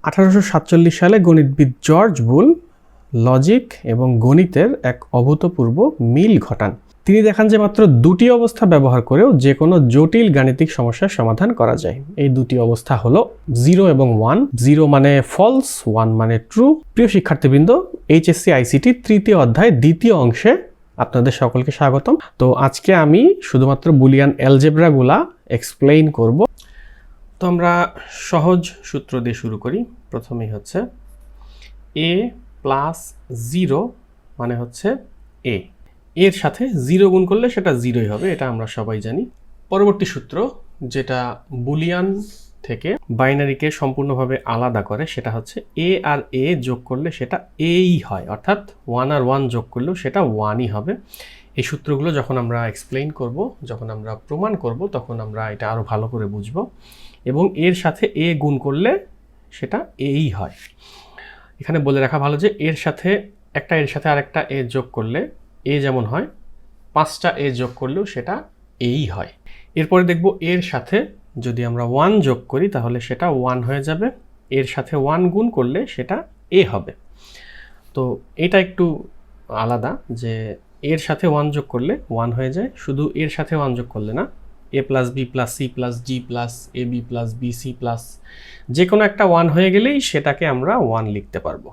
1847 সালে গণিতবিদ জর্জ বুল লজিক এবং গণিতের এক অভূতপূর্ব মিল ঘটান। তিনি দেখান যে মাত্র দুটি অবস্থা ব্যবহার করেও যে কোনো জটিল গাণিতিক সমস্যার সমাধান করা যায়। এই দুটি অবস্থা হলো 0 এবং 1। 0 মানে ফলস, 1 মানে ট্রু। প্রিয় শিক্ষার্থীবৃন্দ, এইচএসসি আইসিটি তৃতীয় অধ্যায় দ্বিতীয় অংশে আপনাদের সকলকে স্বাগতম। তো আজকে আমি শুধুমাত্র বুলিয়ান অ্যালজেব্রাগুলা এক্সপ্লেইন করব। তো আমরা সহজ সূত্র দিয়ে শুরু করি। প্রথমেই হচ্ছে a প্লাস 0 মানে হচ্ছে a, এর সাথে 0 গুণ করলে সেটা 0ই হবে, এটা আমরা সবাই জানি। পরবর্তী সূত্র যেটা বুলিয়ান থেকে বাইনারিকে সম্পূর্ণভাবে আলাদা করে সেটা হচ্ছে a আর a যোগ করলে সেটা aই হয়, অর্থাৎ 1 আর 1 যোগ করলেও সেটা 1ই হবে। এই সূত্রগুলো যখন আমরা এক্সপ্লেইন করব, যখন আমরা প্রমাণ করব, তখন আমরা এটা আরও ভালো করে বুঝব। এবং এর সাথে a গুণ করলে সেটা aই হয়। এখানে বলে রাখা ভালো যে এর সাথে আরেকটা a যোগ করলে a যেমন হয়, 5টা a যোগ করলেও সেটা aই হয়। এরপরে দেখব এর সাথে যদি আমরা 1 যোগ করি তাহলে সেটা 1 হয়ে যাবে, এর সাথে 1 গুণ করলে সেটা a হবে। তো এটা একটু আলাদা যে এর সাথে 1 যোগ করলে 1 হয়ে যায়, শুধু এর সাথে 1 যোগ করলে না, a plus B plus C plus G plus A B plus B C plus যে কোনো একটা 1 হয়ে গেলেই সেটাকে আমরা 1 লিখতে পারবো।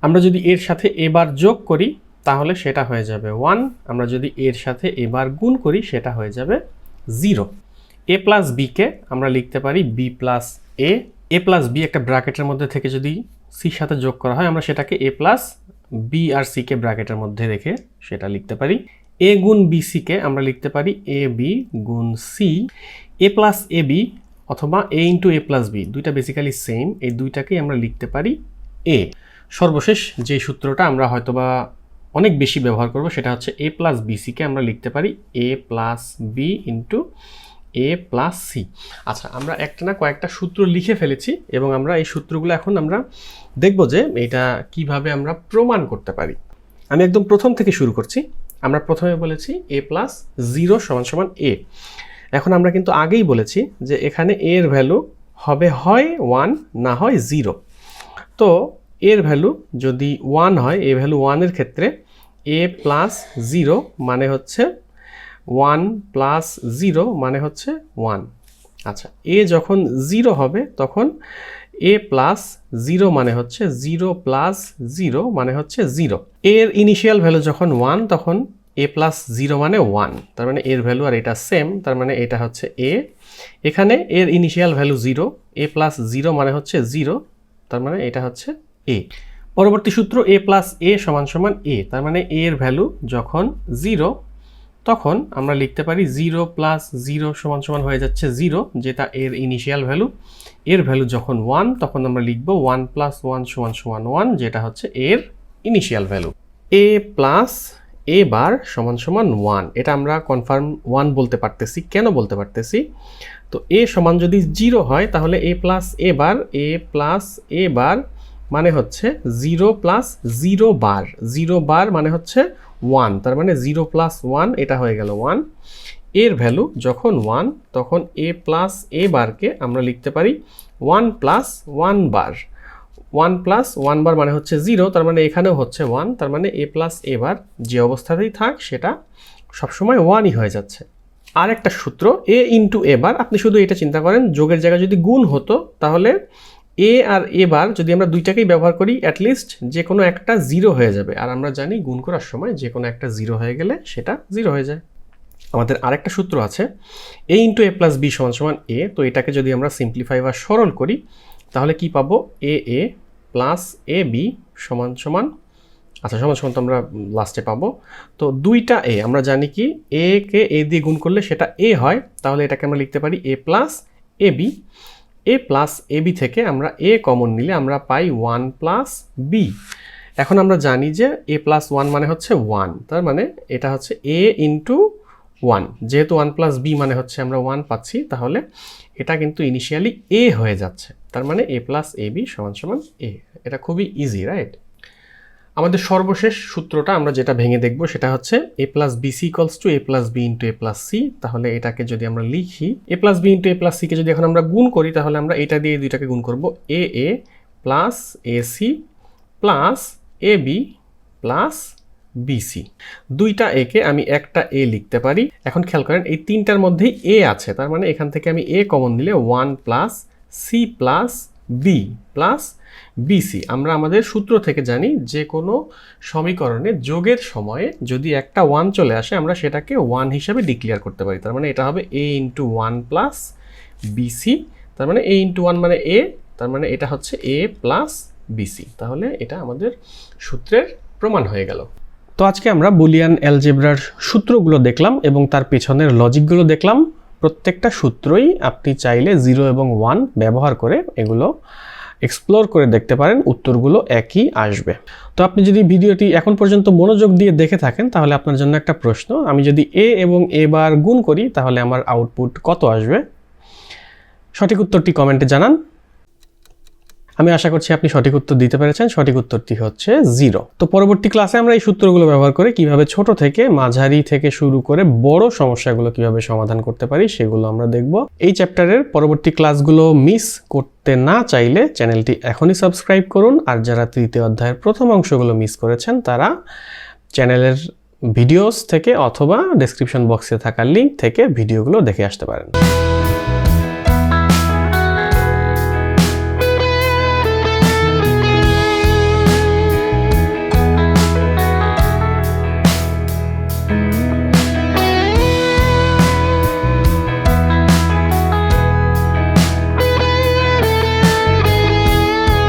আমরা যদি এর সাথে এবার যোগ করি তাহলে সেটা হয়ে যাবে 1, আমরা যদি এর সাথে এবার গুণ করি সেটা হয়ে যাবে 0। এ প্লাস বিকে আমরা লিখতে পারি বি প্লাস এ প্লাস বি একটা ব্র্যাকেটের মধ্যে থেকে যদি সির সাথে যোগ করা হয় আমরা সেটাকে এ প্লাস বি আর সিকে ব্র্যাকেটের মধ্যে রেখে সেটা লিখতে পারি। এ গুণ বি সিকে আমরা লিখতে পারি এ বি গুণ C. A plus A B অথবা এ ইন্টু এ প্লাস বি, দুইটা বেসিক্যালি সেম, এই দুইটাকেই আমরা লিখতে পারি এ। সর্বশেষ যে সূত্রটা আমরা হয়তোবা অনেক বেশি ব্যবহার করব সেটা হচ্ছে এ প্লাস বি সিকে আমরা লিখতে পারি এ প্লাস বি ইন্টু এ প্লাস সি। আচ্ছা, আমরা একটা না কয়েকটা সূত্র লিখে ফেলেছি এবং আমরা এই সূত্রগুলো এখন আমরা দেখব যে এটা কিভাবে আমরা প্রমাণ করতে পারি। আমি একদম প্রথম থেকে শুরু করছি। আমরা প্রথমে বলেছি a প্লাস 0 সমান সমান a। এখন আমরা কিন্তু আগেই বলেছি যে এখানে a এর ভ্যালু হবে হয় 1 না হয় 0। তো এর ভ্যালু যদি 1 হয়, a ভ্যালু 1 এর ক্ষেত্রে a প্লাস 0 মানে হচ্ছে 1 প্লাস 0 মানে হচ্ছে 1। আচ্ছা, a যখন 0 হবে তখন a প্লাস 0 মানে হচ্ছে 0 প্লাস 0 মানে হচ্ছে 0। এর ইনিশিয়াল ভ্যালু যখন 1 তখন a প্লাস 0 মানে 1, তার মানে এর ভ্যালু আর এটা সেম, তার মানে এটা হচ্ছে a। এখানে এর ইনিশিয়াল ভ্যালু 0, a প্লাস 0 মানে হচ্ছে 0, তার মানে এটা হচ্ছে a। পরবর্তী সূত্র a প্লাস a সমান সমান a, তার মানে a এর ভ্যালু যখন 0 তখন আমরা লিখতে পারি 0 প্লাস 0 সমান সমান হয়ে যাচ্ছে 0, যেটা এর ইনিশিয়াল ভ্যালু। এর ভ্যালু যখন 1 তখন আমরা লিখব 1 প্লাস 1 সমান সমান 1, যেটা হচ্ছে এর initial value. a plus a বার সমান সমান 1, এটা আমরা কনফার্ম 1 বলতে পারতেছি। কেন বলতে পারতেছি? তো a সমান যদি 0 হয় তাহলে a প্লাস a বার মানে হচ্ছে 0 প্লাস 0 বার, 0 বার মানে হচ্ছে 1, তার মানে 0 প্লাস 1 এটা হয়ে গেল 1। এর ভ্যালু যখন 1 তখন a প্লাস a বারকে আমরা লিখতে পারি 1 প্লাস 1 বার। 1 প্লাস 1 বার মানে হচ্ছে 0, তার মানে এখানেও হচ্ছে 1, তার মানে a প্লাস a বার যে অবস্থাতেই থাক সেটা সবসময় 1ই হয়ে যাচ্ছে। আর একটা সূত্র a ইন্টু a বার, আপনি শুধু এটা চিন্তা করেন যোগের জায়গায় যদি গুণ হতো তাহলে a আর a বার যদি আমরা দুইটাকেই ব্যবহার করি অ্যাটলিস্ট যে কোনো একটা 0 হয়ে যাবে, আর আমরা জানি গুণ করার সময় যে কোনো একটা 0 হয়ে গেলে সেটা 0 হয়ে যায়। আমাদের আরেকটা সূত্র আছে a into a plus B সমান সমান a। তো এটাকে যদি আমরা সিম্পলিফাই বা সরল করি তাহলে কি পাবো? a প্লাস a b সমান সমান, আচ্ছা সমান সমান তো আমরা লাস্টে পাবো। তো দুইটা a, আমরা জানি কি a কে a দিয়ে গুণ করলে সেটা a হয়, তাহলে এটাকে আমরা লিখতে পারি a plus a b। a plus a b থেকে আমরা a কমন নিলে আমরা পাই 1 প্লাস b। এখন আমরা জানি যে a প্লাস 1 মানে হচ্ছে 1, তার মানে এটা হচ্ছে a ইন্টু 1, যেহেতু 1 প্লাস b মানে হচ্ছে আমরা 1 পাচ্ছি, তাহলে এটা কিন্তু ইনিশিয়ালি a হয়ে যাচ্ছে, তার মানে a প্লাস a b সমান সমান a। এটা খুবই ইজি, রাইট? আমাদের সর্বশেষ সূত্রটা আমরা যেটা ভেঙে দেখব সেটা হচ্ছে a plus B C equals to a plus B into a plus C. তাহলে এটাকে যদি আমরা লিখি a plus B into a plus সিকে যদি এখন আমরা গুণ করি তাহলে আমরা এটা দিয়ে দুইটাকে গুণ করব, a plus AC plus AB plus BC. দুইটা এ কে আমি একটা এ লিখতে পারি। এখন খেয়াল করেন এই তিনটার মধ্যেই এ আছে, তার মানে এখান থেকে আমি এ কমন দিলে 1 plus C plus B plus BC. আমরা আমাদের সূত্র থেকে জানি যে কোনো সমীকরণে যোগের সময়ে যদি একটা 1 চলে আসে আমরা সেটাকে 1 হিসাবে ডিক্লেয়ার করতে পারি। তার মানে এটা হবে এ ইন্টু 1 প্লাস বিসি, তার মানে এ ইন্টু 1 মানে এ, তার মানে এটা হচ্ছে এ প্লাস বিসি। তাহলে এটা আমাদের সূত্রের প্রমাণ হয়ে গেল। তো আজকে আমরা বুলিয়ান অ্যালজেব্রার সূত্রগুলো দেখলাম এবং তার পেছনের লজিকগুলো দেখলাম। প্রত্যেকটা সূত্রই আপনি চাইলে 0 এবং 1 ব্যবহার করে এগুলো এক্সপ্লোর করে দেখতে পারেন, উত্তরগুলো একই আসবে। তো আপনি যদি ভিডিওটি এখন পর্যন্ত মনোযোগ দিয়ে দেখে থাকেন তাহলে আপনার জন্য একটা প্রশ্ন, আমি যদি এ এবং এ বার গুণ করি তাহলে আমার আউটপুট কত আসবে? সঠিক উত্তরটি কমেন্টে জানান। আমি আশা করছি আপনি সঠিক উত্তর দিতে পেরেছেন। সঠিক উত্তরটি হচ্ছে 0। তো পরবর্তী ক্লাসে আমরা এই সূত্রগুলো ব্যবহার করে কিভাবে ছোট থেকে মাঝারি থেকে শুরু করে বড় সমস্যাগুলো কিভাবে সমাধান করতে পারি সেগুলো আমরা দেখব। এই চ্যাপ্টারের পরবর্তী ক্লাসগুলো মিস করতে না চাইলে চ্যানেলটি এখনই সাবস্ক্রাইব করুন, আর যারা তৃতীয় অধ্যায়ের প্রথম অংশগুলো মিস করেছেন তারা চ্যানেলের ভিডিওস থেকে অথবা ডেসক্রিপশন বক্সে থাকা লিঙ্ক থেকে ভিডিওগুলো দেখে আসতে পারেন।